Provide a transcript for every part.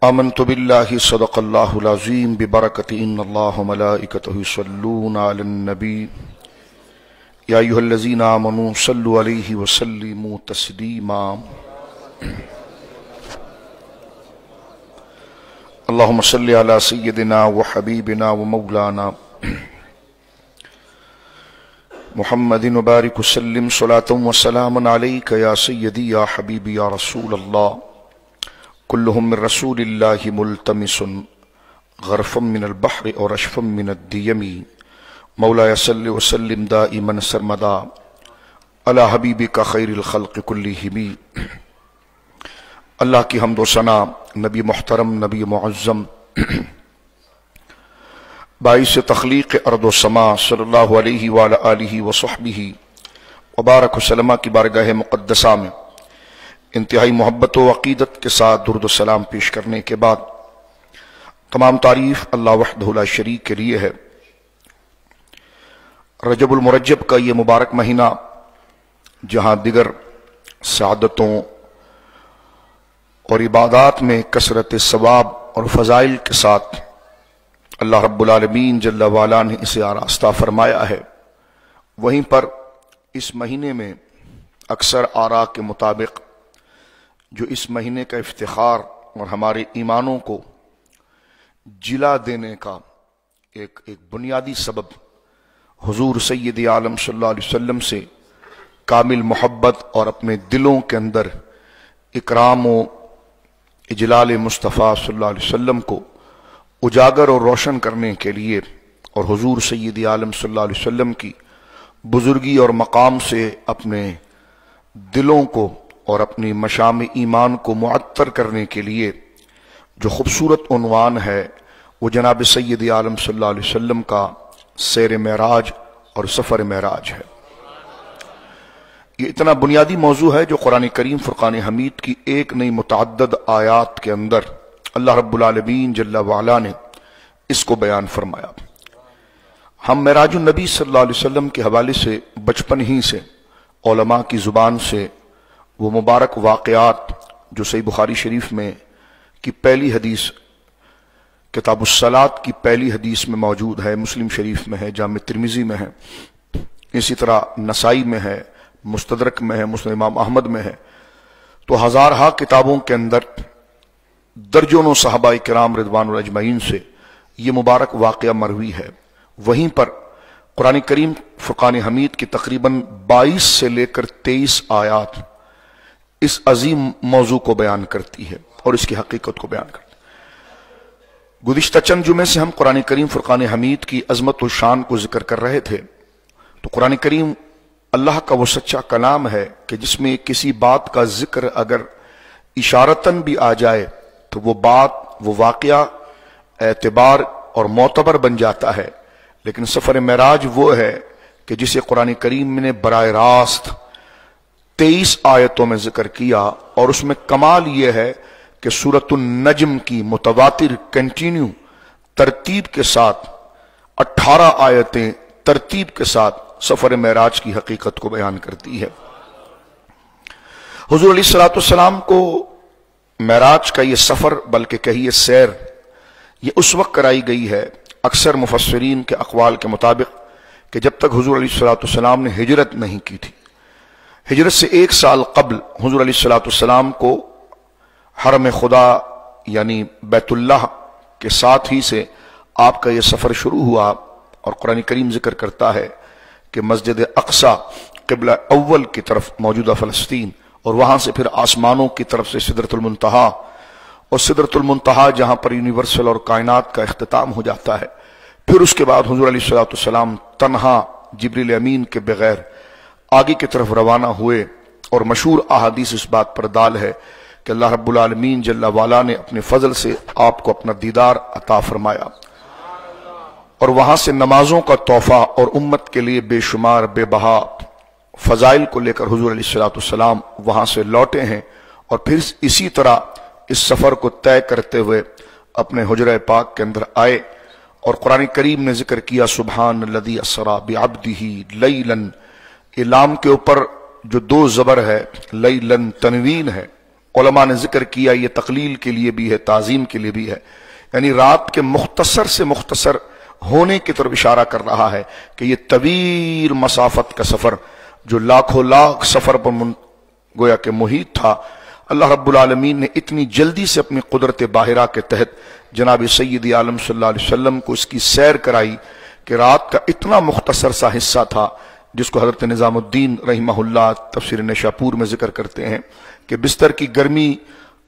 آمنت باللہ صدق اللہ العظیم ببرکۃ ان اللہ وملائکتہ یصلون علی النبی یا ایھا الذین آمنوا صلوا علیہ وسلموا تسلیما اللہم صل علی سیدنا وحبیبنا ومولانا محمد وبارک وسلم صلاۃ وسلاما علیک یا سیدی یا حبیبی یا رسول اللہ کلہم من رسول اللہ ملتمس غرفا من البحر اور اشفا من الدیم مولایا صلی وسلم دائما سرمدا علی حبیبک خیر الخلق کلہم۔ اللہ کی حمد و ثنا نبی محترم، نبی معظم، باعث تخلیق ارض و سما صلی اللہ علیہ وآلہ آلہ وصحبہ وبارک وسلم کی بارگاہ مقدسہ میں انتہائی محبت و عقیدت کے ساتھ درود و سلام پیش کرنے کے بعد تمام تعریف اللہ وحدہ لا شریک کے لیے ہے۔ رجب المرجب کا یہ مبارک مہینہ جہاں دیگر سعادتوں اور عبادات میں کثرت ثواب اور فضائل کے ساتھ اللہ رب العالمین جل وعلا نے اسے آراستہ فرمایا ہے، وہیں پر اس مہینے میں اکثر آراء کے مطابق جو اس مہینے کا افتخار اور ہمارے ایمانوں کو جلا دینے کا ایک بنیادی سبب حضور سید عالم صلی اللہ علیہ وسلم سے کامل محبت اور اپنے دلوں کے اندر اکرام و اجلال مصطفیٰ صلی اللہ علیہ وسلم کو اجاگر اور روشن کرنے کے لیے اور حضور سید عالم صلی اللہ علیہ وسلم کی بزرگی اور مقام سے اپنے دلوں کو اور اپنی مشام ایمان کو معطر کرنے کے لیے جو خوبصورت عنوان ہے وہ جناب سید عالم صلی اللہ علیہ وسلم کا سیر معراج اور سفر معراج ہے۔ یہ اتنا بنیادی موضوع ہے جو قرآن کریم فرقان حمید کی ایک نئی متعدد آیات کے اندر اللہ رب العالمین جل وعلا نے اس کو بیان فرمایا۔ ہم معراج النبی صلی اللہ علیہ وسلم کے حوالے سے بچپن ہی سے علماء کی زبان سے وہ مبارک واقعات جو صحیح بخاری شریف میں کی پہلی حدیث، کتاب الصلاۃ کی پہلی حدیث میں موجود ہے، مسلم شریف میں ہے، جامع ترمذی میں ہے، اسی طرح نسائی میں ہے، مستدرک میں ہے، مسند امام احمد میں ہے، تو ہزارہا کتابوں کے اندر درجنوں صحابہ کرام رضوان الاجمعین سے یہ مبارک واقعہ مروی ہے۔ وہیں پر قرآن کریم فرقان حمید کی تقریباً 22 سے لے کر 23 آیات اس عظیم موضوع کو بیان کرتی ہے اور اس کی حقیقت کو بیان کرتی ہے۔ گزشتہ چند جمعے سے ہم قرآن کریم فرقان حمید کی عظمت و شان کو ذکر کر رہے تھے، تو قرآن کریم اللہ کا وہ سچا کلام ہے کہ جس میں کسی بات کا ذکر اگر اشارتاً بھی آ جائے تو وہ بات، وہ واقعہ اعتبار اور معتبر بن جاتا ہے، لیکن سفر معراج وہ ہے کہ جسے قرآن کریم نے براہ راست 23 آیتوں میں ذکر کیا، اور اس میں کمال یہ ہے کہ سورۃ النجم کی متواتر کنٹینیو ترتیب کے ساتھ 18 آیتیں ترتیب کے ساتھ سفر معراج کی حقیقت کو بیان کرتی ہے۔ حضور علیہ الصلوۃ والسلام کو معراج کا یہ سفر، بلکہ کہیے سیر، یہ اس وقت کرائی گئی ہے اکثر مفسرین کے اقوال کے مطابق کہ جب تک حضور علیہ الصلوۃ والسلام نے ہجرت نہیں کی تھی۔ ہجرت سے 1 سال قبل حضور علیہ الصلوۃ والسلام کو حرم خدا یعنی بیت اللہ کے ساتھ ہی سے آپ کا یہ سفر شروع ہوا، اور قرآن کریم ذکر کرتا ہے کہ مسجد اقصی قبلہ اول کی طرف موجودہ فلسطین، اور وہاں سے پھر آسمانوں کی طرف سے سدرۃ المنتہا، اور سدرۃ المنتہا جہاں پر یونیورسل اور کائنات کا اختتام ہو جاتا ہے۔ پھر اس کے بعد حضور علیہ الصلوۃ والسلام تنہا جبریل امین کے بغیر آگے کی طرف روانہ ہوئے، اور مشہور احادیث اس بات پر دال ہے کہ اللہ رب العالمین جل وعلا نے اپنے فضل سے آپ کو اپنا دیدار عطا فرمایا، اور وہاں سے نمازوں کا تحفہ اور امت کے لیے بے شمار بے بہا فضائل کو لے کر حضور علیہ الصلوۃ والسلام وہاں سے لوٹے ہیں، اور پھر اسی طرح اس سفر کو طے کرتے ہوئے اپنے حجرہ پاک کے اندر آئے، اور قرآن کریم نے ذکر کیا سبحان الذی اسری بعبدہ لیلا، یہ لام کے اوپر جو 2 زبر ہے، لیلن تنوین ہے، علماء نے ذکر کیا یہ تقلیل کے لیے بھی ہے، تعظیم کے لیے بھی ہے، یعنی رات کے مختصر سے مختصر ہونے کی طرف اشارہ کر رہا ہے کہ یہ طویل مسافت کا سفر جو لاکھوں لاکھ سفر پر گویا کہ محیط تھا، اللہ رب العالمین نے اتنی جلدی سے اپنی قدرت باہرہ کے تحت جناب سید عالم صلی اللہ علیہ وسلم کو اس کی سیر کرائی کہ رات کا اتنا مختصر سا حصہ تھا جس کو حضرت نظام الدین رحمہ اللہ تفسیر نشاپور میں ذکر کرتے ہیں کہ بستر کی گرمی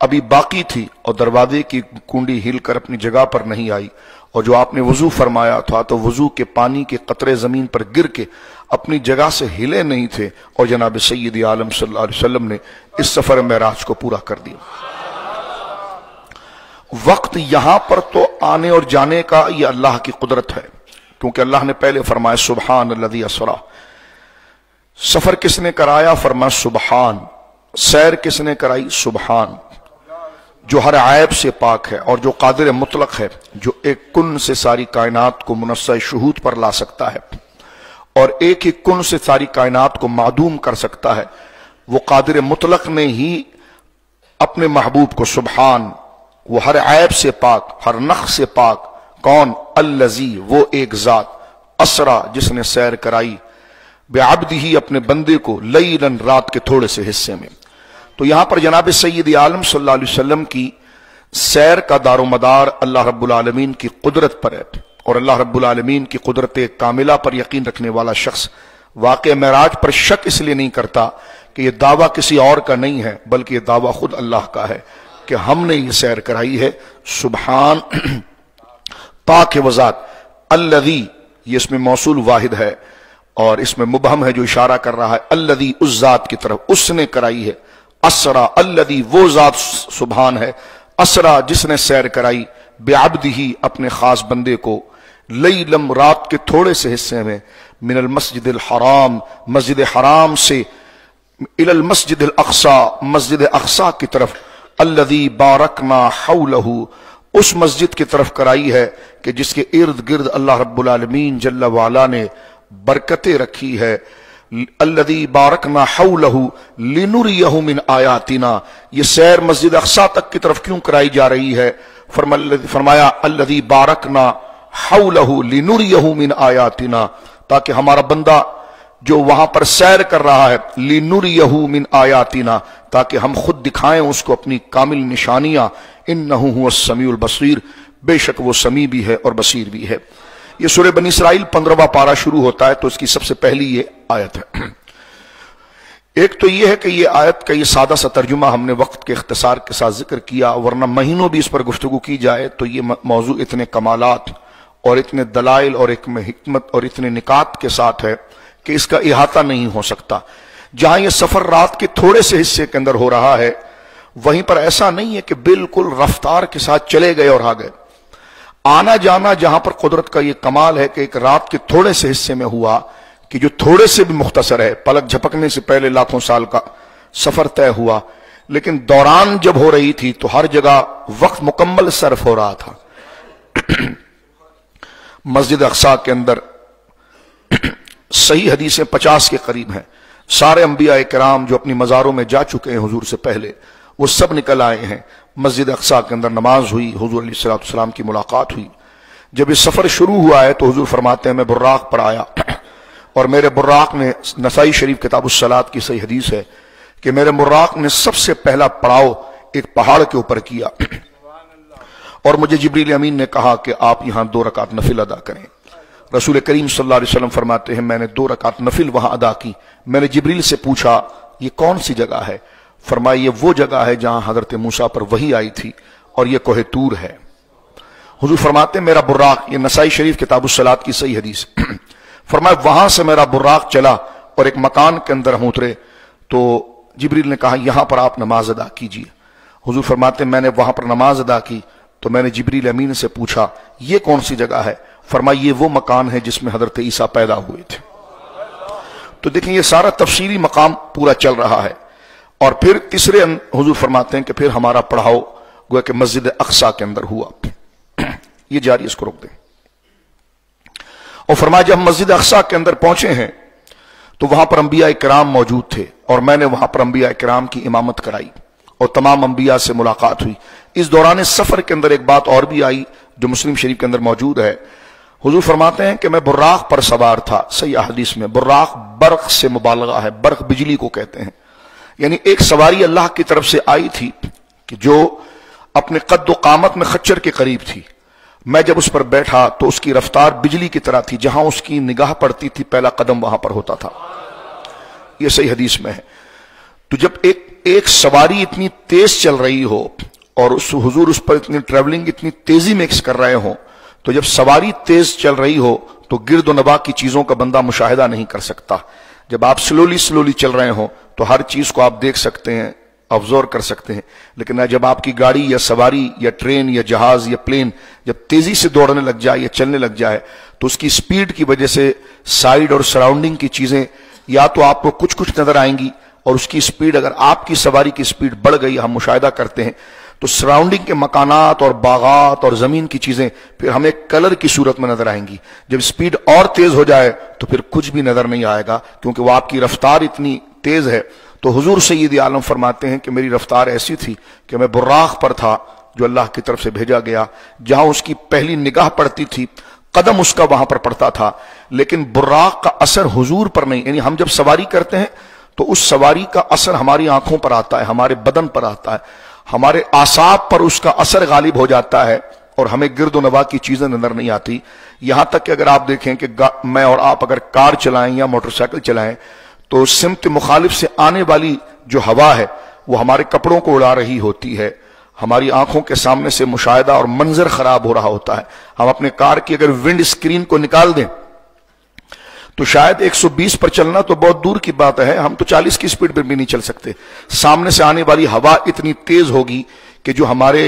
ابھی باقی تھی اور دروازے کی کنڈی ہل کر اپنی جگہ پر نہیں آئی، اور جو آپ نے وضو فرمایا تھا تو وضو کے پانی کے قطرے زمین پر گر کے اپنی جگہ سے ہلے نہیں تھے، اور جناب سید عالم صلی اللہ علیہ وسلم نے اس سفر معراج کو پورا کر دیا۔ وقت یہاں پر تو آنے اور جانے کا یہ اللہ کی قدرت ہے، کیونکہ اللہ نے پہلے فرمایا سبحان الذی اسری، سفر کس نے کرایا؟ فرمایا سبحان۔ سیر کس نے کرائی؟ سبحان، جو ہر عیب سے پاک ہے اور جو قادر مطلق ہے، جو ایک کن سے ساری کائنات کو منصع شہود پر لا سکتا ہے اور ایک ہی کن سے ساری کائنات کو معدوم کر سکتا ہے، وہ قادر مطلق نے ہی اپنے محبوب کو سبحان، وہ ہر عیب سے پاک، ہر نقص سے پاک، کون؟ الذی، وہ ایک ذات، اسرا، جس نے سیر کرائی، بعبدہ، اپنے بندے کو، لیلاً، رات کے تھوڑے سے حصے میں۔ تو یہاں پر جناب سید عالم صلی اللہ علیہ وسلم کی سیر کا دار و مدار اللہ رب العالمین کی قدرت پر ہے، اور اللہ رب العالمین کی قدرت کاملہ پر یقین رکھنے والا شخص واقع معراج پر شک اس لیے نہیں کرتا کہ یہ دعویٰ کسی اور کا نہیں ہے، بلکہ یہ دعویٰ خود اللہ کا ہے کہ ہم نے یہ سیر کرائی ہے۔ سبحان، پاک ہے وہ ذات، الذی، یہ اس میں موصول واحد ہے اور اس میں مبہم ہے جو اشارہ کر رہا ہے الذی، اس ذات کی طرف، اس نے کرائی ہے۔ اسرا، الذی، وہ ذات سبحان ہے، اسرا، جس نے سیر کرائی، بعبدہ، اپنے خاص بندے کو، لیلم، رات کے تھوڑے سے حصے میں، من المسجد الحرام، مسجد حرام سے، الی المسجد الاقصی، مسجد اقصی کی طرف، الذی بارکنا حولہ، اس مسجد کی طرف کرائی ہے کہ جس کے ارد گرد اللہ رب العالمین جل وعلا نے برکتیں رکھی ہے۔ الذی بارکنا حولہ لنریہ من آیاتنا، یہ سیر مسجد اقصی تک کی طرف کیوں کرائی جا رہی ہے؟ فرمایا الذی بارکنا حولہ لنریہ من آیاتنا، تاکہ ہمارا بندہ جو وہاں پر سیر کر رہا ہے، لنریہ من آیاتنا، تاکہ ہم خود دکھائیں اس کو اپنی کامل نشانیاں، انہ هو السمیع البصیر، بے شک وہ سمیع بھی ہے اور بصیر بھی ہے۔ یہ سورہ بنی اسرائیل 15واں پارہ شروع ہوتا ہے، تو اس کی سب سے پہلی یہ آیت ہے۔ ایک تو یہ ہے کہ یہ آیت کا یہ سادہ سا ترجمہ ہم نے وقت کے اختصار کے ساتھ ذکر کیا، ورنہ مہینوں بھی اس پر گفتگو کی جائے تو یہ موضوع اتنے کمالات اور اتنے دلائل اور ایک حکمت اور اتنے نکات کے ساتھ ہے کہ اس کا احاطہ نہیں ہو سکتا۔ جہاں یہ سفر رات کے تھوڑے سے حصے کے اندر ہو رہا ہے، وہیں پر ایسا نہیں ہے کہ بالکل رفتار کے ساتھ چلے گئے اور آ گئے۔ آنا جانا جہاں پر قدرت کا یہ کمال ہے کہ ایک رات کے تھوڑے سے حصے میں ہوا کہ جو تھوڑے سے بھی مختصر ہے، پلک جھپکنے سے پہلے لاکھوں سال کا سفر طے ہوا، لیکن دوران جب ہو رہی تھی تو ہر جگہ وقت مکمل صرف ہو رہا تھا۔ مسجد اقصی کے اندر صحیح حدیثیں 50 کے قریب ہیں، سارے انبیاء کرام جو اپنی مزاروں میں جا چکے ہیں حضور سے پہلے، وہ سب نکل آئے ہیں۔ مسجد اقصی کے اندر نماز ہوئی، حضور علیہ السلام کی ملاقات ہوئی۔ جب یہ سفر شروع ہوا ہے تو حضور فرماتے ہیں میں براق پر آیا، اور میرے براق نے، نسائی شریف کتاب الصلاۃ کی صحیح حدیث ہے کہ میرے براق نے سب سے پہلا پڑاؤ ایک پہاڑ کے اوپر کیا، اور مجھے جبریل امین نے کہا کہ آپ یہاں 2 رکعت نفل ادا کریں۔ رسول کریم صلی اللہ علیہ وسلم فرماتے ہیں میں نے 2 رکعت نفل وہاں ادا کی۔ میں نے جبریل سے پوچھا یہ کون سی جگہ ہے؟ فرمایا یہ وہ جگہ ہے جہاں حضرت موسیٰ پر وحی آئی تھی، اور یہ کوہ طور ہے۔ حضور فرماتے ہیں میرا براق، یہ نسائی شریف کتاب الصلاۃ کی صحیح حدیث، فرمایا وہاں سے میرا براق چلا اور ایک مکان کے اندر ہم اترے تو جبریل نے کہا یہاں پر آپ نماز ادا کیجیے۔ حضور فرماتے ہیں میں نے وہاں پر نماز ادا کی تو میں نے جبریل امین سے پوچھا یہ کون سی جگہ ہے؟ فرمایا یہ وہ مکان ہے جس میں حضرت عیسیٰ پیدا ہوئے تھے۔ تو دیکھیں یہ سارا تفصیلی مقام پورا چل رہا ہے، اور پھر تیسرے حضور فرماتے ہیں کہ پھر ہمارا پڑاؤ گویا کہ مسجد اقصی کے اندر ہوا۔ یہ جاری، اس کو روک دیں۔ اور فرمایا جب ہم مسجد اقصی کے اندر پہنچے ہیں تو وہاں پر انبیاء کرام موجود تھے، اور میں نے وہاں پر انبیاء کرام کی امامت کرائی، اور تمام انبیاء سے ملاقات ہوئی۔ اس دوران سفر کے اندر ایک بات اور بھی آئی جو مسلم شریف کے اندر موجود ہے۔ حضور فرماتے ہیں کہ میں براق پر سوار تھا، صحیح حدیث میں براق برق سے مبالغہ ہے، برق بجلی کو کہتے ہیں، یعنی ایک سواری اللہ کی طرف سے آئی تھی کہ جو اپنے قد و قامت میں خچر کے قریب تھی۔ میں جب اس پر بیٹھا تو اس کی رفتار بجلی کی طرح تھی، جہاں اس کی نگاہ پڑتی تھی پہلا قدم وہاں پر ہوتا تھا، یہ صحیح حدیث میں ہے۔ تو جب ایک سواری اتنی تیز چل رہی ہو اور حضور اس پر اتنی ٹریولنگ اتنی تیزی میں کر رہے ہوں، تو جب سواری تیز چل رہی ہو تو گرد و نواح کی چیزوں کا بندہ مشاہدہ نہیں کر سکتا۔ جب آپ سلولی چل رہے ہوں تو ہر چیز کو آپ دیکھ سکتے ہیں، آبزرو کر سکتے ہیں، لیکن جب آپ کی گاڑی یا سواری یا ٹرین یا جہاز یا پلین جب تیزی سے دوڑنے لگ جائے یا چلنے لگ جائے تو اس کی سپیڈ کی وجہ سے سائیڈ اور سراؤنڈنگ کی چیزیں یا تو آپ کو کچھ نظر آئیں گی، اور اس کی سپیڈ اگر آپ کی سواری کی سپیڈ بڑھ گئی، ہم مشاہدہ کرتے ہیں تو سراؤنڈنگ کے مکانات اور باغات اور زمین کی چیزیں پھر ہمیں کلر کی صورت میں نظر آئیں گی۔ جب سپیڈ اور تیز ہو جائے تو پھر کچھ بھی نظر نہیں آئے گا، کیونکہ وہ آپ کی رفتار اتنی تیز ہے۔ تو حضور سید عالم فرماتے ہیں کہ میری رفتار ایسی تھی کہ میں براق پر تھا جو اللہ کی طرف سے بھیجا گیا، جہاں اس کی پہلی نگاہ پڑتی تھی قدم اس کا وہاں پر پڑتا تھا، لیکن براق کا اثر حضور پر نہیں، یعنی ہم جب سواری کرتے ہیں تو اس سواری کا اثر ہماری آنکھوں پر آتا ہے، ہمارے بدن پر آتا ہے، ہمارے اعصاب پر اس کا اثر غالب ہو جاتا ہے، اور ہمیں گرد و نواح کی چیزیں نظر نہیں آتی۔ یہاں تک کہ اگر آپ دیکھیں کہ میں اور آپ اگر کار چلائیں یا موٹر سائیکل چلائیں تو سمت مخالف سے آنے والی جو ہوا ہے وہ ہمارے کپڑوں کو اڑا رہی ہوتی ہے، ہماری آنکھوں کے سامنے سے مشاہدہ اور منظر خراب ہو رہا ہوتا ہے۔ ہم اپنے کار کی اگر ونڈ اسکرین کو نکال دیں تو شاید 120 پر چلنا تو بہت دور کی بات ہے، ہم تو 40 کی سپیڈ پر بھی نہیں چل سکتے۔ سامنے سے آنے والی ہوا اتنی تیز ہوگی کہ جو ہمارے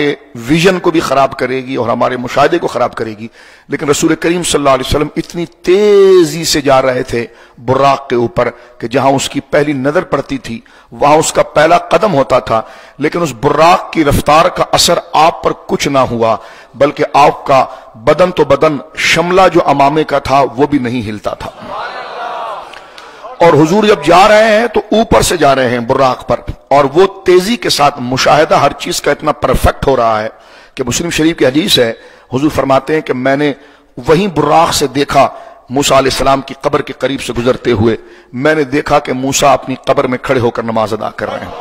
ویژن کو بھی خراب کرے گی اور ہمارے مشاہدے کو خراب کرے گی، لیکن رسول کریم صلی اللہ علیہ وسلم اتنی تیزی سے جا رہے تھے براق کے اوپر کہ جہاں اس کی پہلی نظر پڑتی تھی وہاں اس کا پہلا قدم ہوتا تھا، لیکن اس براق کی رفتار کا اثر آپ پر کچھ نہ ہوا، بلکہ آپ کا بدن تو بدن، شملہ جو امامے کا تھا وہ بھی نہیں ہلتا تھا۔ اور حضور جب جا رہے ہیں تو اوپر سے جا رہے ہیں براق پر، اور وہ تیزی کے ساتھ مشاہدہ ہر چیز کا اتنا پرفیکٹ ہو رہا ہے کہ مسلم شریف کی حدیث ہے، حضور فرماتے ہیں کہ میں نے وہیں براق سے دیکھا موسیٰ علیہ السلام کی قبر کے قریب سے گزرتے ہوئے، میں نے دیکھا کہ موسیٰ اپنی قبر میں کھڑے ہو کر نماز ادا کر رہے ہیں۔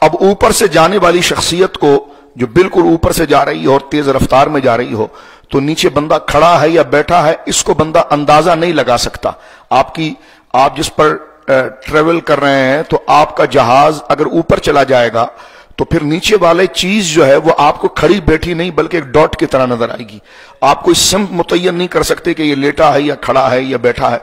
اب اوپر سے جانے والی شخصیت کو جو بالکل اوپر سے جا رہی ہو اور تیز رفتار میں جا رہی ہو تو نیچے بندہ کھڑا ہے یا بیٹھا ہے اس کو بندہ اندازہ نہیں لگا سکتا۔ آپ جس پر ٹریول کر رہے ہیں تو آپ کا جہاز اگر اوپر چلا جائے گا تو پھر نیچے والے چیز جو ہے وہ آپ کو کھڑی بیٹھی نہیں بلکہ ایک ڈاٹ کی طرح نظر آئے گی، آپ کوئی سمت متعین نہیں کر سکتے کہ یہ لیٹا ہے یا کھڑا ہے یا بیٹھا ہے۔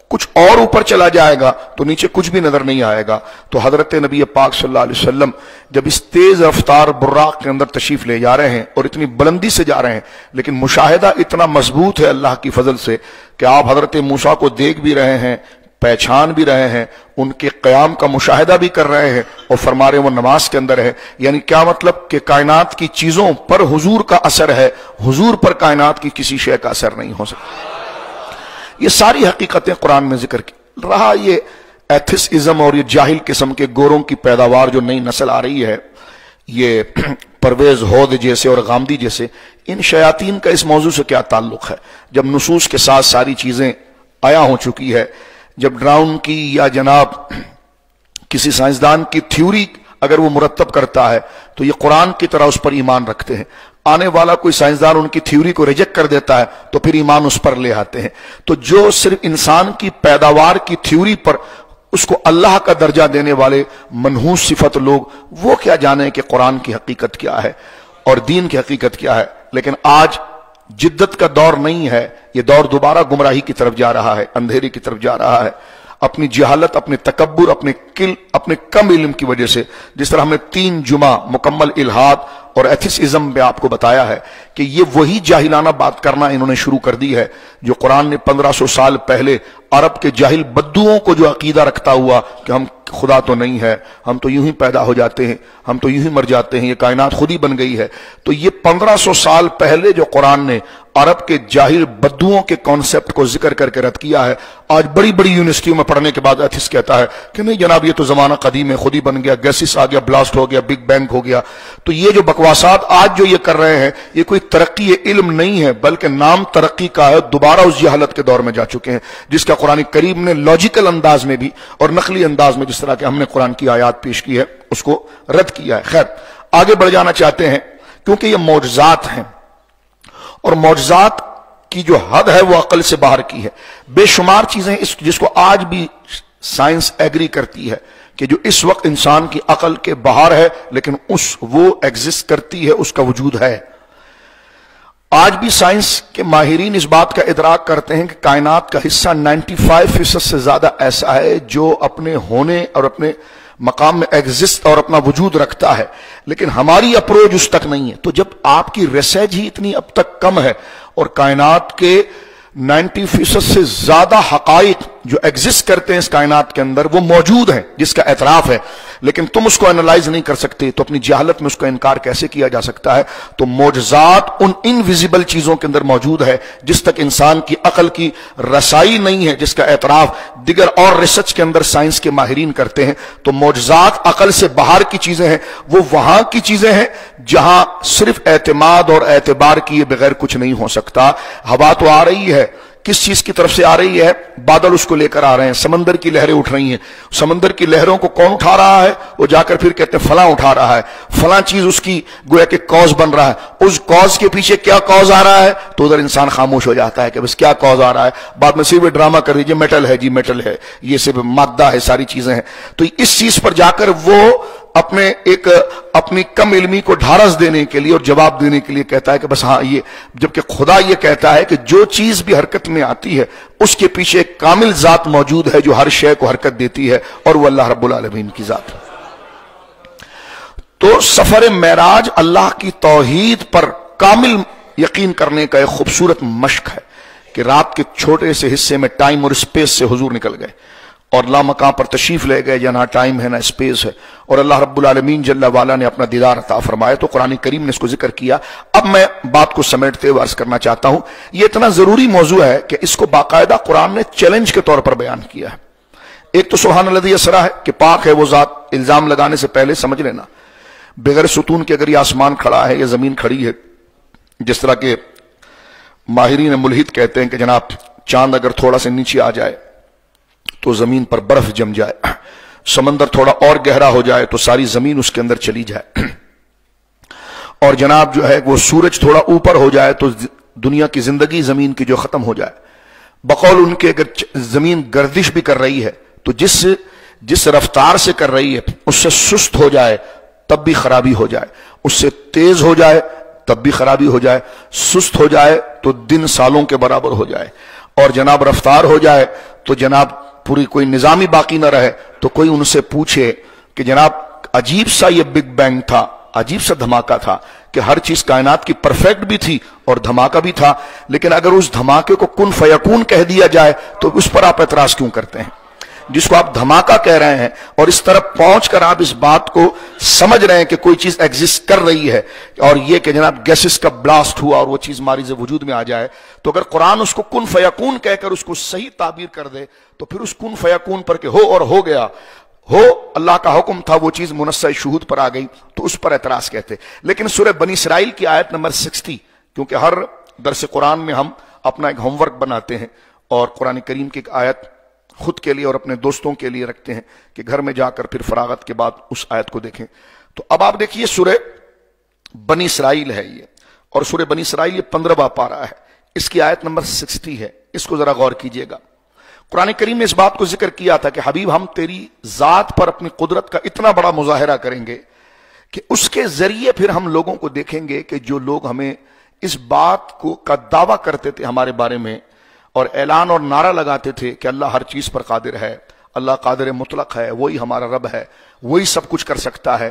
کچھ اور اوپر چلا جائے گا تو نیچے کچھ بھی نظر نہیں آئے گا۔ تو حضرت نبی پاک صلی اللہ علیہ وسلم جب اس تیز رفتار براق کے اندر تشریف لے جا رہے ہیں اور اتنی بلندی سے جا رہے ہیں، لیکن مشاہدہ اتنا مضبوط ہے اللہ کی فضل سے کہ آپ حضرت موسیٰ کو دیکھ بھی رہے ہیں، پہچان بھی رہے ہیں، ان کے قیام کا مشاہدہ بھی کر رہے ہیں، اور فرما رہے وہ نماز کے اندر ہے۔ یعنی کیا مطلب کہ کائنات کی چیزوں پر حضور کا اثر ہے، حضور پر کائنات کی کسی شے کا اثر نہیں ہو سکتا۔ یہ ساری حقیقتیں قرآن میں ذکر کی رہا۔ یہ ایتھسازم اور یہ جاہل قسم کے گوروں کی پیداوار جو نئی نسل آ رہی ہے، یہ پرویز ہود جیسے اور غامدی جیسے، ان شیاطین کا اس موضوع سے کیا تعلق ہے؟ جب نصوص کے ساتھ ساری چیزیں آیا ہو چکی ہے، جب ڈراؤن کی یا جناب کسی سائنسدان کی تھیوری اگر وہ مرتب کرتا ہے تو یہ قرآن کی طرح اس پر ایمان رکھتے ہیں، آنے والا کوئی سائنسدان ان کی تھیوری کو ریجیکٹ کر دیتا ہے تو پھر ایمان اس پر لے آتے ہیں۔ تو جو صرف انسان کی پیداوار کی تھیوری پر اس کو اللہ کا درجہ دینے والے منحوس صفت لوگ، وہ کیا جانے کہ قرآن کی حقیقت کیا ہے اور دین کی حقیقت کیا ہے۔ لیکن آج جدت کا دور نہیں ہے، یہ دور دوبارہ گمراہی کی طرف جا رہا ہے، اندھیری کی طرف جا رہا ہے، اپنی جہالت، اپنے تکبر، اپنے کم علم کی وجہ سے۔ جس طرح ہم نے 3 جمعہ مکمل الحاد اور ایتھسازم میں آپ کو بتایا ہے کہ یہ وہی جاہلانہ بات کرنا انہوں نے شروع کر دی ہے جو قرآن نے 1500 سال پہلے عرب کے جاہل بدوؤں کو جو عقیدہ رکھتا ہوا کہ ہم خدا تو نہیں ہے، ہم تو یوں ہی پیدا ہو جاتے ہیں، ہم تو یوں ہی مر جاتے ہیں، یہ کائنات خود ہی بن گئی ہے۔ تو یہ 1500 سال پہلے جو قرآن نے عرب کے جاہل بدوؤں کے کانسیپٹ کو ذکر کر کے رد کیا ہے. آج بڑی بڑی یونیورسٹیوں میں پڑھنے کے بعد ایتھسٹ کہتا ہے کہ نہیں جناب یہ تو زمانہ قدیم ہے، خود ہی بن گیا، گیسز آ گیا، بلاسٹ ہو گیا، بگ بینگ ہو گیا. تو یہ جو بکواسات آج جو یہ کر رہے ہیں یہ کوئی ترقی علم نہیں ہے، بلکہ نام ترقی کا ہے. دوبارہ اس جہالت کے دور میں جا چکے ہیں جس کا قرآن کریم نے لاجیکل انداز میں بھی اور نقلی انداز میں جس طرح کہ ہم نے قرآن کی آیات پیش کی ہے اس کو رد کیا ہے. خیر آگے بڑھ جانا چاہتے ہیں کیونکہ یہ معجزات ہیں، اور معجزات کی جو حد ہے وہ عقل سے باہر کی ہے. بے شمار چیزیں جس کو آج بھی سائنس ایگری کرتی ہے کہ جو اس وقت انسان کی عقل کے باہر ہے لیکن وہ ایگزسٹ کرتی ہے، اس کا وجود ہے. آج بھی سائنس کے ماہرین اس بات کا ادراک کرتے ہیں کہ کائنات کا حصہ 95% سے زیادہ ایسا ہے جو اپنے ہونے اور اپنے مقام میں ایگزسٹ اور اپنا وجود رکھتا ہے، لیکن ہماری اپروچ اس تک نہیں ہے. تو جب آپ کی ریسرچ ہی اتنی اب تک کم ہے اور کائنات کے 90% سے زیادہ حقائق جو ایگزسٹ کرتے ہیں اس کائنات کے اندر وہ موجود ہیں جس کا اعتراف ہے، لیکن تم اس کو انالائز نہیں کر سکتے، تو اپنی جہالت میں اس کا انکار کیسے کیا جا سکتا ہے؟ تو معجزات ان انویزیبل چیزوں کے اندر موجود ہے جس تک انسان کی عقل کی رسائی نہیں ہے، جس کا اعتراف دیگر اور ریسرچ کے اندر سائنس کے ماہرین کرتے ہیں. تو معجزات عقل سے باہر کی چیزیں ہیں، وہ وہاں کی چیزیں ہیں جہاں صرف اعتماد اور اعتبار کیے بغیر کچھ نہیں ہو سکتا. ہوا تو آ رہی ہے، کس چیز کی طرف سے آ رہی ہے؟ بادل اس کو لے کر آ رہے ہیں، سمندر کی لہریں اٹھ رہی ہیں. سمندر کی لہروں کو کون اٹھا رہا ہے؟ وہ جا کر پھر کہتے ہیں فلاں اٹھا رہا ہے، فلاں چیز اس کی گویا کہ کاز بن رہا ہے. اس کاز کے پیچھے کیا کاز آ رہا ہے؟ تو ادھر انسان خاموش ہو جاتا ہے کہ بس کیا کاز آ رہا ہے. بعد میں صرف ڈرامہ کر دیجئے میٹل ہے جی میٹل ہے، یہ صرف مادہ ہے، ساری چیزیں ہیں. تو اس چیز پر جا کر وہ اپنی کم علمی کو ڈھارس دینے کے لیے اور جواب دینے کے لیے کہتا ہے کہ بس ہاں یہ، جبکہ خدا یہ کہتا ہے کہ جو چیز بھی حرکت میں آتی ہے اس کے پیچھے ایک کامل ذات موجود ہے جو ہر شے کو حرکت دیتی ہے، اور وہ اللہ رب العالمین کی ذات ہے. تو سفر معراج اللہ کی توحید پر کامل یقین کرنے کا ایک خوبصورت مشق ہے کہ رات کے چھوٹے سے حصے میں ٹائم اور اسپیس سے حضور نکل گئے اور لامکان پر تشریف لے گئے جہاں نہ ٹائم ہے نہ اسپیس ہے، اور اللہ رب العالمین جل وعلا نے اپنا دیدار عطا فرمایا. تو قرآن کریم نے اس کو ذکر کیا. اب میں بات کو سمیٹتے ہوئے عرض کرنا چاہتا ہوں، یہ اتنا ضروری موضوع ہے کہ اس کو باقاعدہ قرآن نے چیلنج کے طور پر بیان کیا ہے. ایک تو سبحان الذی اسریٰ ہے کہ پاک ہے وہ ذات، الزام لگانے سے پہلے سمجھ لینا بغیر ستون کے اگر یہ آسمان کھڑا ہے یا زمین کھڑی ہے، جس طرح کے ماہرین ملحد کہتے ہیں کہ جناب چاند اگر تھوڑا سے نیچے آ جائے تو زمین پر برف جم جائے، سمندر تھوڑا اور گہرا ہو جائے تو ساری زمین اس کے اندر چلی جائے، اور جناب جو ہے وہ سورج تھوڑا اوپر ہو جائے تو دنیا کی زندگی زمین کی جو ختم ہو جائے. بقول ان کے اگر زمین گردش بھی کر رہی ہے تو جس رفتار سے کر رہی ہے اس سے سست ہو جائے تب بھی خرابی ہو جائے، اس سے تیز ہو جائے تب بھی خرابی ہو جائے، سست ہو جائے تو دن سالوں کے برابر ہو جائے، اور جناب رفتار ہو جائے تو جناب پوری کوئی نظامی باقی نہ رہے. تو کوئی ان سے پوچھے کہ جناب عجیب سا یہ بگ بینگ تھا، عجیب سا دھماکہ تھا کہ ہر چیز کائنات کی پرفیکٹ بھی تھی اور دھماکہ بھی تھا، لیکن اگر اس دھماکے کو کن فیکون کہہ دیا جائے تو اس پر آپ اعتراض کیوں کرتے ہیں؟ جس کو آپ دھماکہ کہہ رہے ہیں اور اس طرف پہنچ کر آپ اس بات کو سمجھ رہے ہیں کہ کوئی چیز ایگزسٹ کر رہی ہے، اور یہ کہ جناب گیسز کا بلاسٹ ہوا اور وہ چیز ماریز وجود میں آ جائے، تو اگر قرآن اس کو کن فیکون کہہ کر اس کو صحیح تعبیر کر دے تو پھر اس کن فیکون پر کہ ہو اور ہو گیا، ہو اللہ کا حکم تھا، وہ چیز منصع شہود پر آ گئی، تو اس پر اعتراض کہتے. لیکن سورہ بنی اسرائیل کی آیت نمبر 60، کیونکہ ہر درس قرآن میں ہم اپنا ایک ہوم ورک بناتے ہیں اور قرآن کریم کی ایک آیت خود کے لیے اور اپنے دوستوں کے لیے رکھتے ہیں کہ گھر میں جا کر پھر فراغت کے بعد اس آیت کو دیکھیں. تو اب آپ دیکھیے سورہ بنی اسرائیل ہے یہ، اور سورہ بنی اسرائیل یہ 15واں پارہ ہے، اس کی آیت نمبر 60 ہے. اس کو ذرا غور کیجئے گا. قرآن کریم نے اس بات کو ذکر کیا تھا کہ حبیب ہم تیری ذات پر اپنی قدرت کا اتنا بڑا مظاہرہ کریں گے کہ اس کے ذریعے پھر ہم لوگوں کو دیکھیں گے کہ جو لوگ ہمیں اس بات کو کا دعویٰ کرتے تھے ہمارے بارے میں اور اعلان اور نعرہ لگاتے تھے کہ اللہ ہر چیز پر قادر ہے، اللہ قادر مطلق ہے، وہی ہمارا رب ہے، وہی سب کچھ کر سکتا ہے،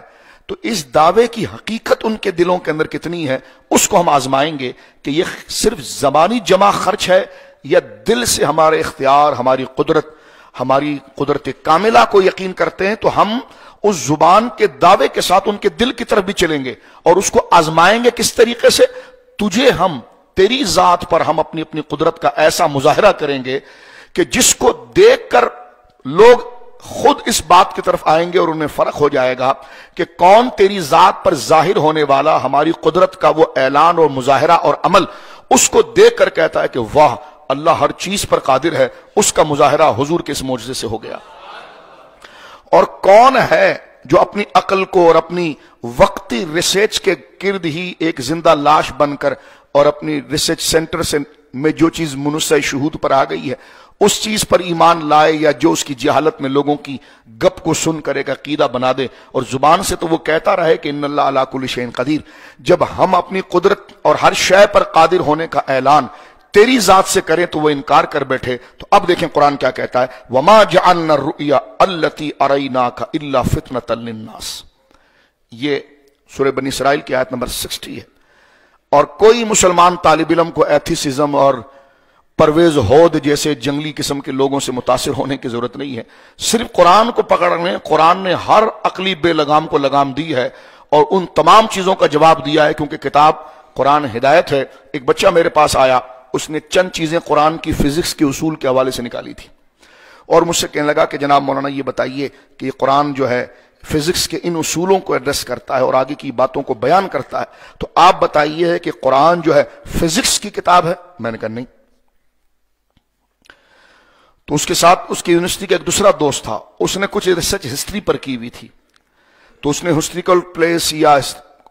تو اس دعوے کی حقیقت ان کے دلوں کے اندر کتنی ہے اس کو ہم آزمائیں گے کہ یہ صرف زبانی جمع خرچ ہے یا دل سے ہمارے اختیار، ہماری قدرت کاملہ کو یقین کرتے ہیں. تو ہم اس زبان کے دعوے کے ساتھ ان کے دل کی طرف بھی چلیں گے اور اس کو آزمائیں گے. کس طریقے سے؟ تجھے ہم تیری ذات پر ہم اپنی اپنی قدرت کا ایسا مظاہرہ کریں گے کہ جس کو دیکھ کر لوگ خود اس بات کی طرف آئیں گے اور انہیں فرق ہو جائے گا کہ کون تیری ذات پر ظاہر ہونے والا ہماری قدرت کا وہ اعلان اور مظاہرہ اور عمل اس کو دیکھ کر کہتا ہے کہ واہ اللہ ہر چیز پر قادر ہے، اس کا مظاہرہ حضور کے اس معجزے سے ہو گیا۔ اور کون ہے جو اپنی عقل کو اور اپنی وقتی ریسرچ کے گرد ہی ایک زندہ لاش بن کر اور اپنی ریسرچ سینٹر سے میں جو چیز منصع شہود پر آ گئی ہے اس چیز پر ایمان لائے، یا جو اس کی جہالت میں لوگوں کی گپ کو سن کر ایک عقیدہ بنا دے اور زبان سے تو وہ کہتا رہے کہ ان اللہ علی کل شیء قدیر، جب ہم اپنی قدرت اور ہر شے پر قادر ہونے کا اعلان تیری ذات سے کریں تو وہ انکار کر بیٹھے۔ تو اب دیکھیں قرآن کیا کہتا ہے، وَمَا جَعَلْنَا الرُّؤْيَا الَّتِي أَرَيْنَاكَ إِلَّا فِتْنَةً لِلنَّاسِ، یہ سورہ بنی اسرائیل کی آیت نمبر 60 ہے۔ اور کوئی مسلمان طالب علم کو ایتھیسزم اور پرویز ہود جیسے جنگلی قسم کے لوگوں سے متاثر ہونے کی ضرورت نہیں ہے، صرف قرآن کو پکڑنے، قرآن نے ہر عقلی بے لگام کو لگام دی ہے اور ان تمام چیزوں کا جواب دیا ہے، کیونکہ کتاب قرآن ہدایت ہے۔ ایک بچہ میرے پاس آیا، اس نے چند چیزیں قرآن کی فزکس کے اصول کے حوالے سے نکالی تھی اور مجھ سے کہنے لگا کہ جناب مولانا یہ بتائیے کہ یہ قرآن جو ہے فزکس کے ان اصولوں کو ایڈریس کرتا ہے اور آگے کی باتوں کو بیان کرتا ہے، تو آپ بتائیے کہ قرآن جو ہے فزکس کی کتاب ہے؟ میں نے کہا نہیں۔ تو اس کے ساتھ اس کی یونیورسٹی کا ایک دوسرا دوست تھا، اس نے کچھ ریسرچ ہسٹری پر کی ہوئی تھی، تو اس نے ہسٹوریکل پلیس یا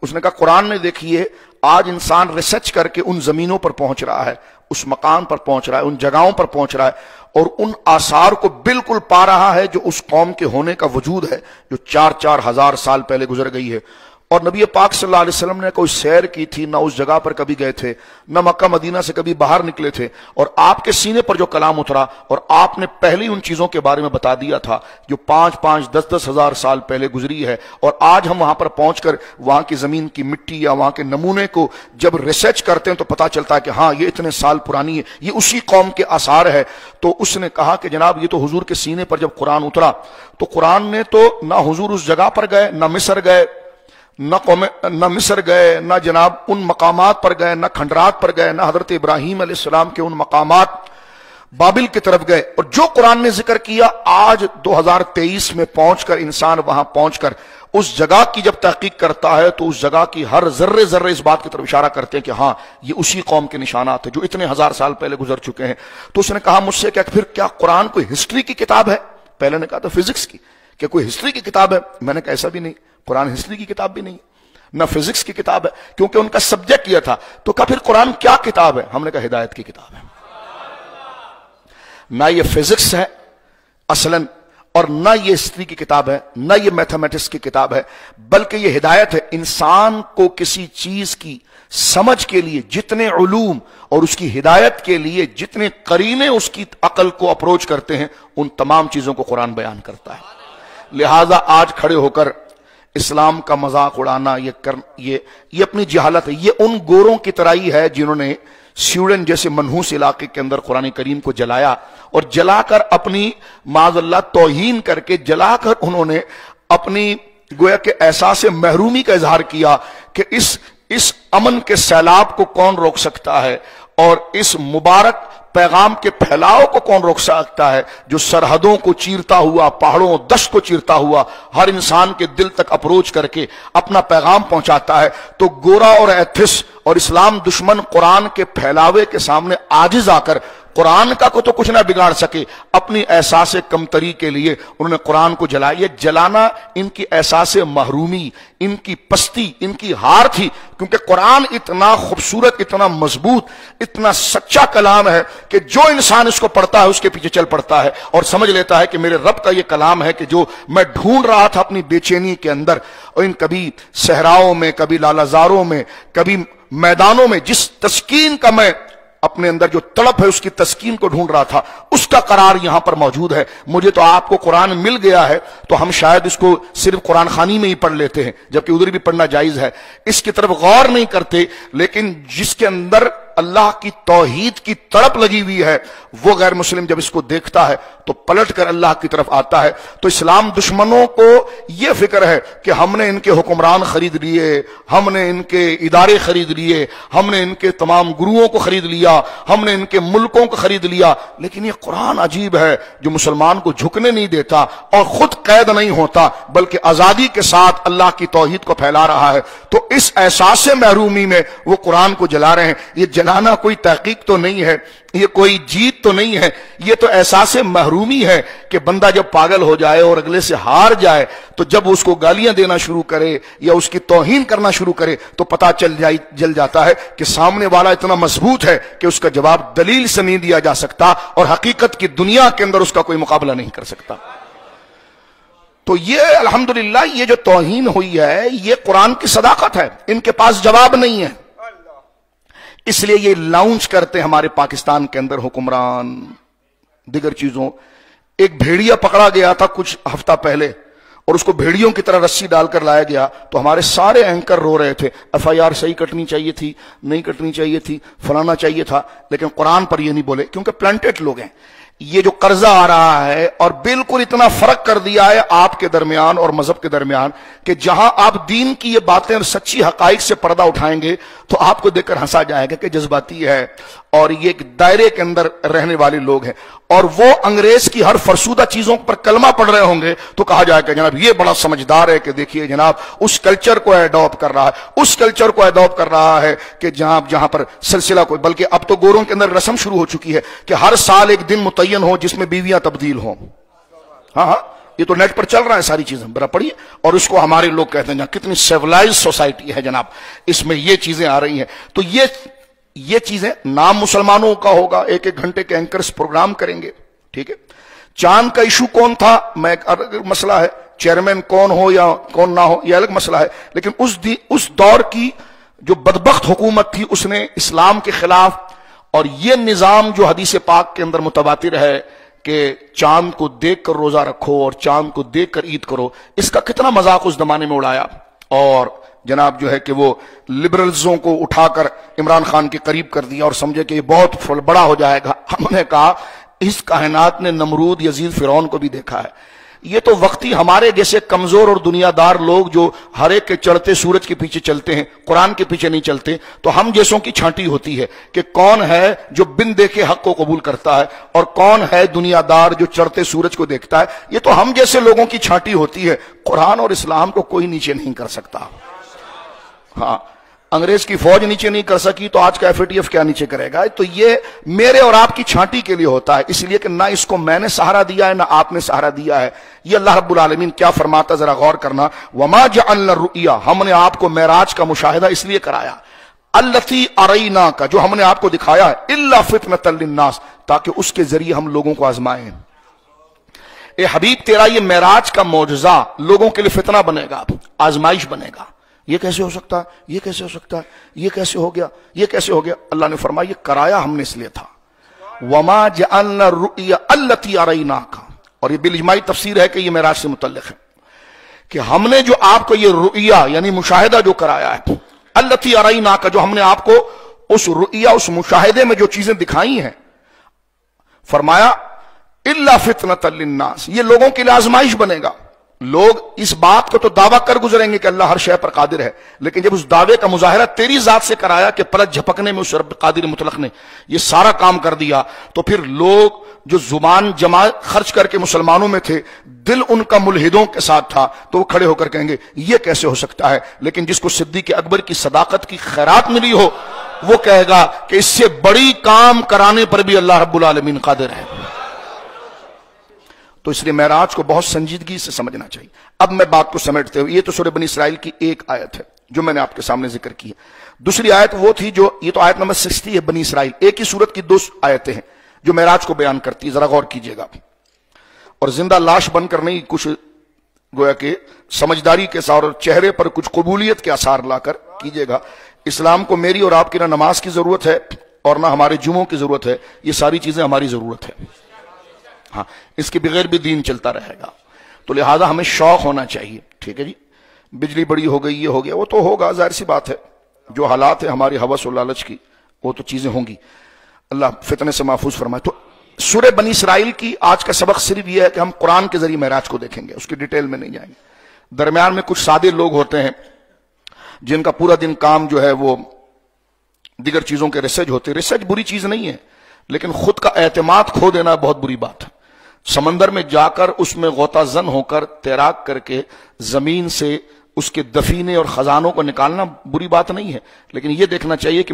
اس نے کہا قرآن نے دیکھیے آج انسان ریسرچ کر کے ان زمینوں پر پہنچ رہا ہے، اس مقام پر پہنچ رہا ہے، ان جگہوں پر پہنچ رہا ہے اور ان آثار کو بالکل پا رہا ہے جو اس قوم کے ہونے کا وجود ہے جو 4,000 سال پہلے گزر گئی ہے۔ اور نبی پاک صلی اللہ علیہ وسلم نے کوئی سیر کی تھی، نہ اس جگہ پر کبھی گئے تھے، نہ مکہ مدینہ سے کبھی باہر نکلے تھے، اور آپ کے سینے پر جو کلام اترا اور آپ نے پہلی ان چیزوں کے بارے میں بتا دیا تھا جو 5,000 10,000 ہزار سال پہلے گزری ہے، اور آج ہم وہاں پر پہنچ کر وہاں کی زمین کی مٹی یا وہاں کے نمونے کو جب ریسرچ کرتے ہیں تو پتا چلتا ہے کہ ہاں یہ اتنے سال پرانی ہے، یہ اسی قوم کے آثار ہے۔ تو اس نے کہا کہ جناب یہ تو حضور کے سینے پر جب قرآن اترا تو قرآن نے تو نہ حضور اس جگہ پر گئے، نہ مصر گئے، نہ مصر گئے، نہ جناب ان مقامات پر گئے، نہ کھنڈرات پر گئے، نہ حضرت ابراہیم علیہ السلام کے ان مقامات بابل کی طرف گئے، اور جو قرآن نے ذکر کیا آج 2023 میں پہنچ کر انسان وہاں پہنچ کر اس جگہ کی جب تحقیق کرتا ہے تو اس جگہ کی ہر ذرے ذرے اس بات کی طرف اشارہ کرتے ہیں کہ ہاں یہ اسی قوم کے نشانات ہیں جو اتنے ہزار سال پہلے گزر چکے ہیں۔ تو اس نے کہا مجھ سے کہ پھر کیا قرآن کوئی ہسٹری کی کتاب ہے؟ پہلے نے کہا تھا فزکس کی، کہ کوئی ہسٹری کی کتاب ہے؟ میں نے کہا ایسا بھی نہیں، قرآن ہسٹری کی کتاب بھی نہیں، نہ فزکس کی کتاب ہے، کیونکہ ان کا سبجیکٹ یہ تھا۔ تو کہا پھر قرآن کیا کتاب ہے؟ ہم نے کہا ہدایت کی کتاب ہے۔ نہ یہ فزکس ہے اصلاً، اور نہ یہ ہسٹری کی کتاب ہے، نہ یہ میتھمیٹکس کی کتاب ہے، بلکہ یہ ہدایت ہے۔ انسان کو کسی چیز کی سمجھ کے لیے جتنے علوم اور اس کی ہدایت کے لیے جتنے قرینے اس کی عقل کو اپروچ کرتے ہیں ان تمام چیزوں کو قرآن بیان کرتا ہے۔ لہذا آج کھڑے ہو کر اسلام کا مذاق اڑانا یہ اپنی جہالت ہے۔ یہ ان گوروں کی طرح ہی ہے جنہوں نے سویڈن جیسے منحوس علاقے کے اندر قرآن کریم کو جلایا، اور جلا کر اپنی معاذ اللہ توہین کر کے جلا کر انہوں نے اپنی گویا کہ احساس محرومی کا اظہار کیا کہ اس امن کے سیلاب کو کون روک سکتا ہے، اور اس مبارک پیغام کے پھیلاؤ کو کون روک سکتا ہے جو سرحدوں کو چیرتا ہوا، پہاڑوں دشت کو چیرتا ہوا ہر انسان کے دل تک اپروچ کر کے اپنا پیغام پہنچاتا ہے۔ تو گورا اور ایتھس اور اسلام دشمن قرآن کے پھیلاوے کے سامنے عاجز آ کر قرآن کا کو تو کچھ نہ بگاڑ سکے، اپنی احساس کمتری کے لیے انہوں نے قرآن کو جلایا۔ یہ جلانا ان کی احساس محرومی، ان کی پستی، ان کی ہار تھی، کیونکہ قرآن اتنا خوبصورت، اتنا مضبوط، اتنا سچا کلام ہے کہ جو انسان اس کو پڑھتا ہے اس کے پیچھے چل پڑتا ہے اور سمجھ لیتا ہے کہ میرے رب کا یہ کلام ہے کہ جو میں ڈھونڈ رہا تھا اپنی بے چینی کے اندر، اور ان کبھی صحراؤں میں، کبھی لالازاروں میں، کبھی میدانوں میں، جس تسکین کا میں اپنے اندر جو تڑپ ہے اس کی تسکین کو ڈھونڈ رہا تھا، اس کا قرار یہاں پر موجود ہے۔ مجھے تو آپ کو قرآن مل گیا ہے تو ہم شاید اس کو صرف قرآن خوانی میں ہی پڑھ لیتے ہیں، جبکہ ادھر بھی پڑھنا جائز ہے، اس کی طرف غور نہیں کرتے، لیکن جس کے اندر اللہ کی توحید کی تڑپ لگی ہوئی ہے، وہ غیر مسلم جب اس کو دیکھتا ہے تو پلٹ کر اللہ کی طرف آتا ہے۔ تو اسلام دشمنوں کو یہ فکر ہے کہ ہم نے ان کے حکمران خرید لیے، ہم نے ان کے ادارے خرید لیے، ہم نے ان کے تمام گروؤں کو خرید لیا، ہم نے ان کے ملکوں کو خرید لیا۔ لیکن یہ قرآن عجیب ہے جو مسلمان کو جھکنے نہیں دیتا اور خود قید نہیں ہوتا، بلکہ آزادی کے ساتھ اللہ کی توحید کو پھیلا رہا ہے۔ تو اس احساس محرومی میں وہ قرآن کو جلا رہے ہیں۔ یہ جلانا کوئی تحقیق تو نہیں ہے، یہ کوئی جیت تو نہیں ہے، یہ تو احساس محرومی ہے کہ بندہ جب پاگل ہو جائے اور اگلے سے ہار جائے تو جب اس کو گالیاں دینا شروع کرے یا اس کی توہین کرنا شروع کرے تو پتہ چل جاتا ہے کہ سامنے والا اتنا مضبوط ہے کہ اس کا جواب دلیل سے نہیں دیا جا سکتا اور حقیقت کی دنیا کے اندر اس کا کوئی مقابلہ نہیں کر سکتا۔ تو یہ الحمدللہ یہ جو توہین ہوئی ہے یہ قرآن کی صداقت ہے، ان کے پاس جواب نہیں ہے، اس لیے یہ لاؤنچ کرتے ہمارے پاکستان کے اندر حکمران دیگر چیزوں۔ ایک بھیڑیا پکڑا گیا تھا کچھ ہفتہ پہلے اور اس کو بھیڑیوں کی طرح رسی ڈال کر لایا گیا تو ہمارے سارے اینکر رو رہے تھے، ایف آئی آر صحیح کٹنی چاہیے تھی، نہیں کٹنی چاہیے تھی، فلانا چاہیے تھا، لیکن قرآن پر یہ نہیں بولے کیونکہ پلانٹڈ لوگ ہیں۔ یہ جو قرضہ آ رہا ہے اور بالکل اتنا فرق کر دیا ہے آپ کے درمیان اور مذہب کے درمیان کہ جہاں آپ دین کی یہ باتیں اور سچی حقائق سے پردہ اٹھائیں گے تو آپ کو دیکھ کر ہنسا جائے گا کہ جذباتی ہے اور یہ ایک دائرے کے اندر رہنے والے لوگ ہیں، اور وہ انگریز کی ہر فرسودہ چیزوں پر کلمہ پڑھ رہے ہوں گے تو کہا جائے گا جناب یہ بڑا سمجھدار ہے کہ دیکھیے جناب اس کلچر کو ایڈاپٹ کر رہا ہے، اس کلچر کو ایڈاپٹ کر رہا ہے کہ جہاں پر سلسلہ کوئی، بلکہ اب تو گوروں کے اندر رسم شروع ہو چکی ہے کہ ہر سال ایک دن متعین ہو جس میں بیویاں تبدیل ہوں۔ ہاں یہ تو نیٹ پر چل رہا ہے ساری چیزیں، برا پڑھیے، اور اس کو ہمارے لوگ کہتے ہیں کتنی سیولائز سوسائٹی ہے جناب، اس میں یہ چیزیں آ رہی ہیں۔ تو یہ چیزیں نام مسلمانوں کا ہوگا، ایک ایک گھنٹے کے اینکرز پروگرام کریں گے، ٹھیک ہے۔ چاند کا ایشو کون تھا میں الگ مسئلہ ہے، چیئرمین کون ہو یا کون نہ ہو یہ الگ مسئلہ ہے، لیکن اس دور کی جو بدبخت حکومت تھی اس نے اسلام کے خلاف، اور یہ نظام جو حدیث پاک کے اندر متواتر ہے کہ چاند کو دیکھ کر روزہ رکھو اور چاند کو دیکھ کر عید کرو، اس کا کتنا مذاق اس زمانے میں اڑایا، اور جناب جو ہے کہ وہ لبرلزوں کو اٹھا کر عمران خان کے قریب کر دیا اور سمجھے کہ یہ بہت بڑا ہو جائے گا۔ ہم نے کہا اس کائنات نے نمرود، یزید، فرعون کو بھی دیکھا ہے، یہ تو وقتی ہمارے جیسے کمزور اور دنیا دار لوگ جو ہر ایک کے چڑھتے سورج کے پیچھے چلتے ہیں، قرآن کے پیچھے نہیں چلتے، تو ہم جیسوں کی چھانٹی ہوتی ہے کہ کون ہے جو بن دیکھے حق کو قبول کرتا ہے اور کون ہے دنیا دار جو چڑھتے سورج کو دیکھتا ہے۔ یہ تو ہم جیسے لوگوں کی چھانٹی ہوتی ہے، قرآن اور اسلام کو کوئی نیچے نہیں کر سکتا۔ ہاں انگریز کی فوج نیچے نہیں کر سکی تو آج کا ایف اے ٹی ایف کیا نیچے کرے گا؟ تو یہ میرے اور آپ کی چھانٹی کے لیے ہوتا ہے، اس لیے کہ نہ اس کو میں نے سہارا دیا ہے نہ آپ نے سہارا دیا ہے۔ یہ اللہ رب العالمین کیا فرماتا ذرا غور کرنا، وما جعلنا الرؤیا، ہم نے آپ کو معراج کا مشاہدہ اس لیے کرایا، التی اریناک کا، جو ہم نے آپ کو دکھایا ہے، الا فتنۃ للناس، تاکہ اس کے ذریعے ہم لوگوں کو آزمائیں۔ اے حبیب تیرا یہ معراج کا معجزہ لوگوں کے لیے فتنہ بنے گا، آزمائش بنے گا۔ یہ کیسے ہو سکتا ہے، یہ کیسے ہو سکتا ہے، یہ کیسے ہو گیا، یہ کیسے ہو گیا؟ اللہ نے فرمایا یہ کرایا ہم نے اس لیے تھا، وما جعلنا الرؤیا التی اریناک، اور یہ بالاجماعی تفسیر ہے کہ یہ معراج سے متعلق ہے کہ ہم نے جو آپ کو یہ رؤیا یعنی مشاہدہ جو کرایا ہے، التی اریناک، جو ہم نے آپ کو اس رؤیا اس مشاہدے میں جو چیزیں دکھائی ہیں، فرمایا الا فتنۃ للناس، یہ لوگوں کے لیے آزمائش بنے گا۔ لوگ اس بات کو تو دعویٰ کر گزریں گے کہ اللہ ہر شے پر قادر ہے، لیکن جب اس دعوے کا مظاہرہ تیری ذات سے کرایا کہ پلک جھپکنے میں اس رب قادر مطلق نے یہ سارا کام کر دیا، تو پھر لوگ جو زبان جمع خرچ کر کے مسلمانوں میں تھے، دل ان کا ملحدوں کے ساتھ تھا، تو وہ کھڑے ہو کر کہیں گے یہ کیسے ہو سکتا ہے، لیکن جس کو صدیق اکبر کی صداقت کی خیرات ملی ہو وہ کہے گا کہ اس سے بڑی کام کرانے پر بھی اللہ رب العالمین قادر ہے۔ تو اس لیے معراج کو بہت سنجیدگی سے سمجھنا چاہیے۔ اب میں بات کو سمیٹتے ہوئے، یہ تو سورہ بنی اسرائیل کی ایک آیت ہے جو میں نے آپ کے سامنے ذکر کی ہے، دوسری آیت وہ تھی جو یہ تو آیت نمبر 60 ہے بنی اسرائیل، ایک ہی سورت کی 2 آیتیں ہیں جو معراج کو بیان کرتی ہے، ذرا غور کیجئے گا، اور زندہ لاش بن کر نہیں، کچھ گویا کہ سمجھداری کے ساتھ اور چہرے پر کچھ قبولیت کے آثار لا کر کیجئے گا۔ اسلام کو میری اور آپ کی نہ نماز کی ضرورت ہے اور نہ ہمارے جمعوں کی ضرورت ہے، یہ ساری چیزیں ہماری ضرورت ہے، ہاں اس کے بغیر بھی دین چلتا رہے گا، تو لہذا ہمیں شوق ہونا چاہیے، ٹھیک ہے جی۔ بجلی بڑی ہو گئی، یہ ہو گیا، وہ تو ہوگا، ظاہر سی بات ہے، جو حالات ہیں ہماری ہوس و لالچ کی وہ تو چیزیں ہوں گی، اللہ فتنے سے محفوظ فرمائے۔ تو سورہ بنی اسرائیل کی آج کا سبق صرف یہ ہے کہ ہم قرآن کے ذریعے معراج کو دیکھیں گے، اس کی ڈیٹیل میں نہیں جائیں گے۔ درمیان میں کچھ سادے لوگ ہوتے ہیں جن کا پورا دن کام جو ہے وہ دیگر چیزوں کے ریسرچ ہوتے، ریسرچ بری چیز نہیں ہے، لیکن خود کا اعتماد کھو دینا بہت بری بات ہے۔ سمندر میں جا کر اس میں غوطہ زن ہو کر تیراک کر کے زمین سے اس کے دفینے اور خزانوں کو نکالنا بری بات نہیں ہے، لیکن یہ دیکھنا چاہیے کہ